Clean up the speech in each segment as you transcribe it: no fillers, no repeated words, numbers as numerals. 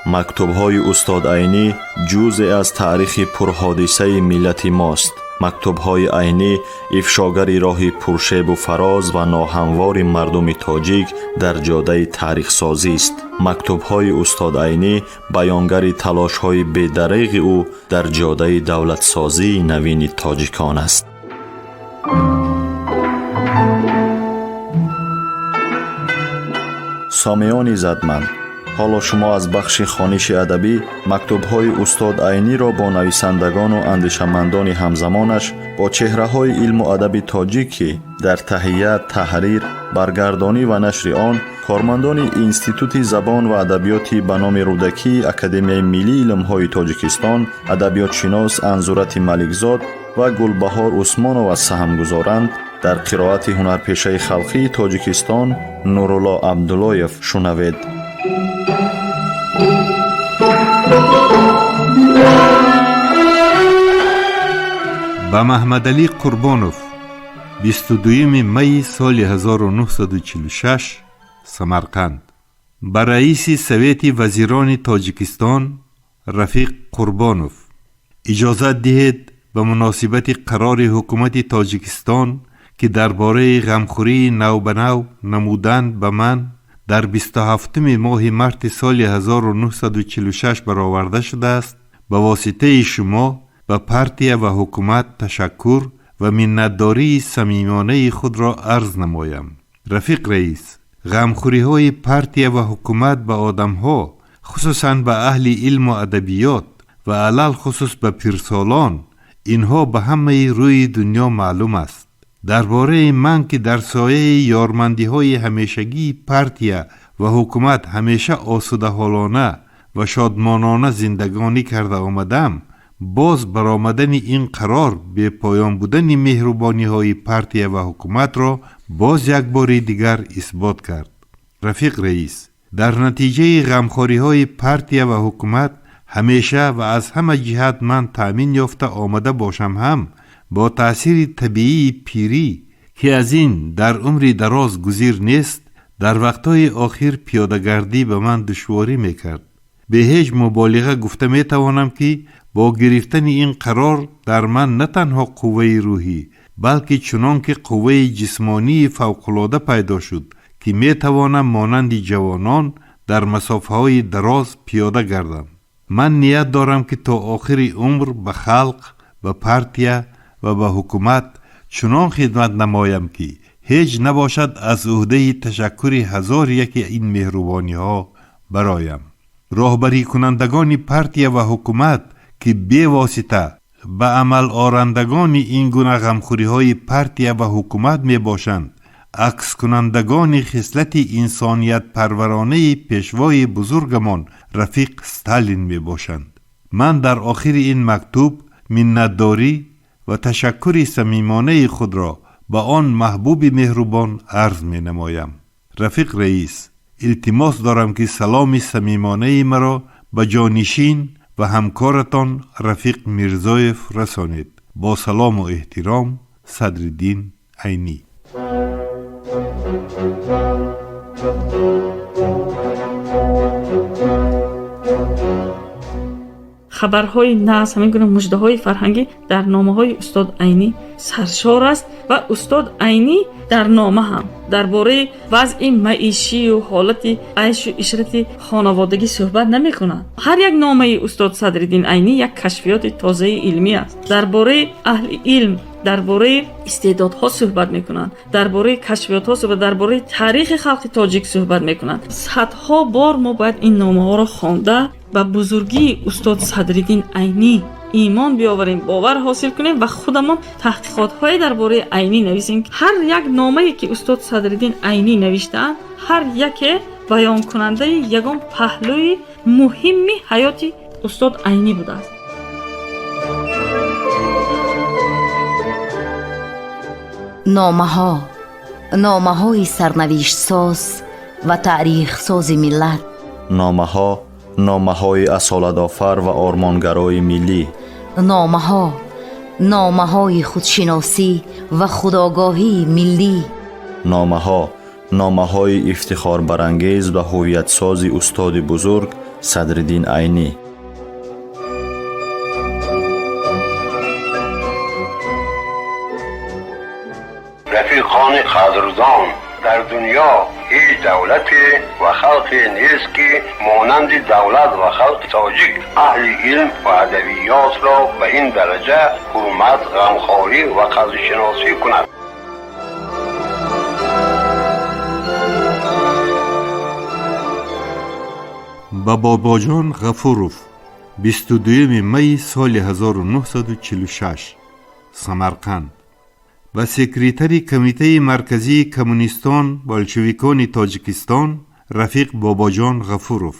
مکتوب‌های استاد عینی جزئی از تاریخ پرحادثه ملت ماست. مکتوب‌های عینی افشاگری راه پرشیب و فراز و ناهموار مردم تاجیک در جاده تاریخ سازی است. مکتوب‌های استاد عینی بیانگر تلاش‌های بی‌دریغ او در جاده دولت سازی نوین تاجیکان است. سامیان عزتمند، حالا شما از بخش خوانش ادبی مکتوب‌های استاد عینی را با نویسندگان و اندیشمندان همزمانش با چهره‌های علم و ادب تاجیکی در تهیه، تحریر، برگردانی و نشر آن کارمندان اینستیتوت زبان و ادبیات به نام رودکی اکادمی ملی علم‌های تاجیکستان، ادبیات شناس انزورت ملکزاد و گلبهار عثمانова سهم گذارند. در قرائت هنرپیشه خلقی تاجیکستان نورالله عبداللهیف شنوید. به محمد علی قربانوف 22 می سال 1946 سمرقند. به رئیس سویت وزیران تاجیکستان رفیق قربانوف اجازه دهید به مناسبت قرار حکومت تاجیکستان که درباره غمخوری نو به نو نمودند به من در 27 ماه مارس سال 1946 برآورده شده است، به واسطه شما به پارتی و حکومت تشکر و منتداری صمیمانه خود را عرض نمایم. رفیق رئیس، غمخوری های پارتی و حکومت به آدم ها، خصوصاً به اهل علم و ادبیات و علل خصوص به پیرسالان، اینها به همه روی دنیا معلوم است. درباره من که در سایه یارمندی های همیشگی پارتی و حکومت همیشه آسوده حالانه و شادمانانه زندگانی کرده آمدم، باز برآمدن این قرار به پایان بودن مهربانی های پارتی و حکومت را باز یک بار دیگر اثبات کرد. رفیق رئیس، در نتیجه غمخواری های پارتی و حکومت همیشه و از همه جهت من تأمین یافته آمده باشم، هم با تأثیر طبیعی پیری که از این در عمر دراز گزیر نیست، در وقتهای آخر پیاده‌گردی به من دشواری میکرد. به هیچ مبالغه گفته میتوانم که با گرفتن این قرار در من نه تنها قوه روحی بلکه چنان که قوه جسمانی فوق‌العاده پیدا شد که میتوانم مانند جوانان در مسافه های دراز پیاده گردم. من نیت دارم که تا آخر عمر به خلق، به پارتی و به حکومت چنان خدمت نمایم که هیچ نباشد از عهده تشکر هزار یکی این مهربانی ها برایم. راهبری کنندگان پارتی و حکومت که بی واسطه به عمل آرندگان این گونه غمخوری های پارتی و حکومت می باشند، عکس کنندگان خصلت انسانیت پرورانه پیشوای بزرگمان رفیق استالین می باشند. من در آخر این مکتوب منتداری و تشکر صمیمانه خود را به آن محبوب مهربان عرض می نمایم. رفیق رئیس، التماس دارم که سلام صمیمانه مرا به جانشین و همکارتان رفیق میرزایف رسانید. با سلام و احترام، صدرالدین عینی. خبرهای ناز، همین گونه مژده‌های فرهنگی در نامه‌های استاد عینی سرشار است و استاد عینی در نامه هم درباره وضع معیشی و حالت عیش و عشرت خانوادگی صحبت نمی‌کنند. هر یک نامه استاد صدرالدین عینی یک کشفیات تازه علمی است. درباره اهل علم، درباره استعدادها صحبت میکنند، درباره کشفیات‌ها صحبت، درباره تاریخ خلق تاجیک صحبت میکنند. صدها بار ما باید این نامه‌ها را خوانده به بزرگی استاد صدرالدین عینی ایمان بیاوریم، باور حاصل کنیم و خودمان تحقیقات‌های درباره عینی نویسیم. هر یک نامه‌ای که استاد صدرالدین عینی نوشته‌اند، هر یک بیان کننده یگان پهلوی مهمی حیات استاد عینی بوده است. نامه های سرنوشت ساز و تاریخ ساز ملت. نامه های اصالت آفر و آرمانگرای ملی. نامه های خودشناسی و خودآگاهی ملی. نامه های افتخار برانگیز و هویت ساز استاد بزرگ صدرالدین عینی. رفیقان قدردان، در دنیا هیچ دولتی و خلقی نیست که مانند دولت و خلق تاجیک اهل علم و ادبیات را به این درجه حرمت، غمخواری و قدرشناسی کند. با باباجان غفوروف 22 می سال 1946 سمرقند و سکرتری کمیته مرکزی کمونیستان بلشویکان تاجیکستان رفیق باباجان غفوروف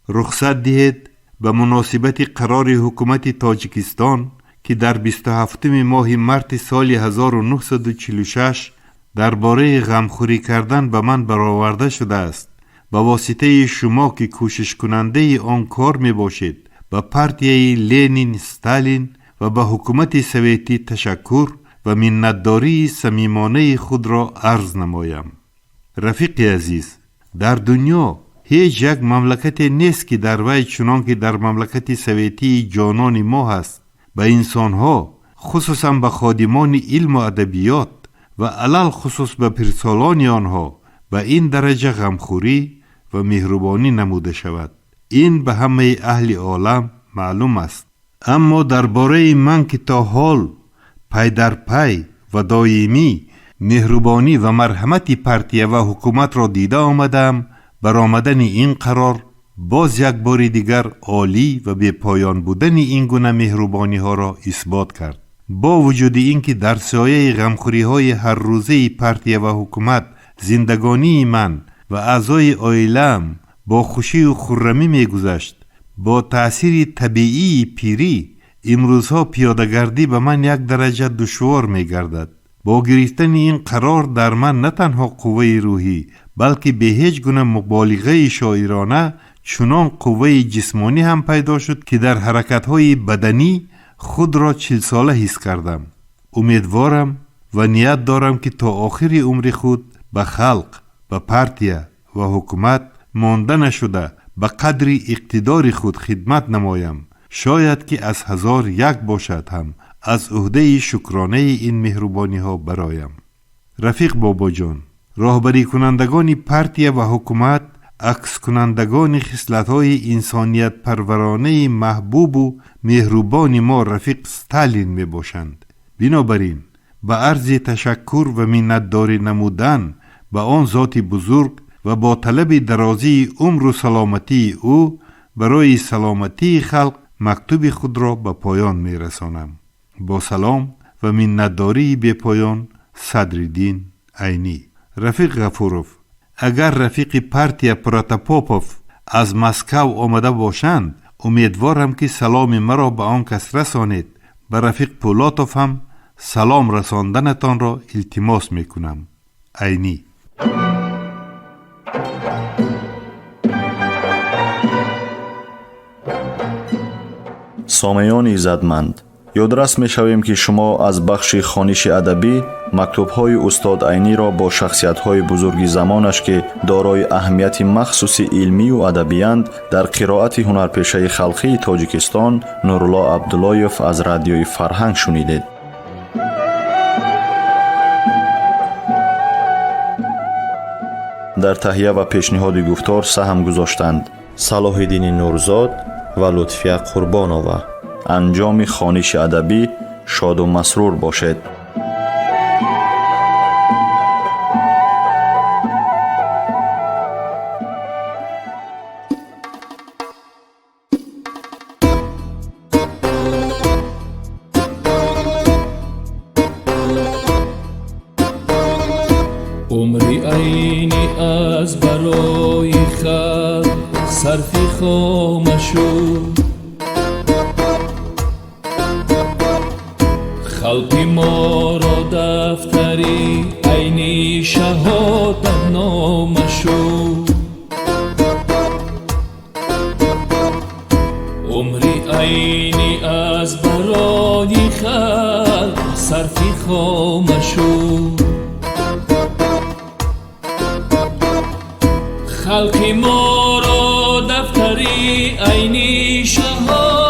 رخصت دهید به مناسبت قرار حکومت تاجیکستان که در 27 ماه مارس سال 1946 درباره غمخوری کردن به من برآورده شده است. با واسطه شما که کوشش کننده آن کار می باشید به پارتیای لنین استالین و به حکومت سوویتی تشکر و منتداری صمیمانه خود را عرض نمایم. رفیق عزیز، در دنیا هیچ یک مملکت نیست که در وی چنان که در مملکت سوویتی جانان ما هست به انسانها، خصوصا به خادمان علم و ادبیات و علل خصوص به پرسالان آنها به این درجه غمخوری و مهربانی نموده شود. این به همه اهل عالم معلوم است. اما درباره من که تا حال پی در پی و دائمی مهربانی و مرحمت پارتیه و حکومت را دیده آمدم، برآمدن این قرار باز یک بار دیگر عالی و بی پایان بودن این گونه مهربانی ها را اثبات کرد. با وجود اینکه در سایه غمخوری های هر روزه پارتیه و حکومت زندگانی من و اعضای عائله‌ام با خوشی و خرمی می گذشت، با تأثیر طبیعی پیری امروزها پیاده‌گردی به من یک درجه دشوار می گردد. با گرفتن این قرار در من نه تنها قوه روحی بلکه به هیچ گونه مبالغه شاعرانه چنان قوه جسمانی هم پیدا شد که در حرکت‌های بدنی خود را 40 ساله حس کردم. امیدوارم و نیت دارم که تا آخر عمر خود به خلق، به پارتیه و حکومت مانده نشده به قدر اقتدار خود خدمت نمایم. شاید که از 1001 باشد هم از عهده شکرانه این مهربانی ها برایم. رفیق بابا جان، راهبری کنندگان پارتیه و حکومت عکس کنندگان خصلت های انسانیت پرورانه محبوب و مهربان ما رفیق استالین می باشند. بنابراین به عرض تشکر و منتداری نمودن به آن ذات بزرگ و با طلب درازی عمر و سلامتی او برای سلامتی خلق مکتوب خود را به پایان می رسانم. با سلام و منتداری به پایان، صدرالدین عینی. رفیق غفوروف، اگر رفیق پارتیا پروتاپوپوف از مسکو آمده باشند، امیدوارم که سلام مرا به آن کس رسانید. به رفیق پولاتوف هم سلام رساندنتان را التماس می کنم. عینی. سامعان عزتمند، یادرس می شویم که شما از بخش خوانش ادبی مکتوب‌های استاد عینی را با شخصیت‌های بزرگ زمانش که دارای اهمیت مخصوص علمی و ادبی‌اند در قرائت هنرپیشه خلقی تاجیکستان نورالله عبداللهیف از رادیوی فرهنگ شنیدید. در تهیه و پیشنهاد گفتار سهم گذاشتند صلاح‌الدین نورزاد و لطفیه قربانова. انجام خوانش ادبی شاد و مسرور باشد. عمری عینی از برای خلق صرفی خامشو، خلقی ما را دفتری عینی شهادت نامشو. عمری عینی از برای خلق صرفی خامشو، خلقی ما را دفتری عینی شهادت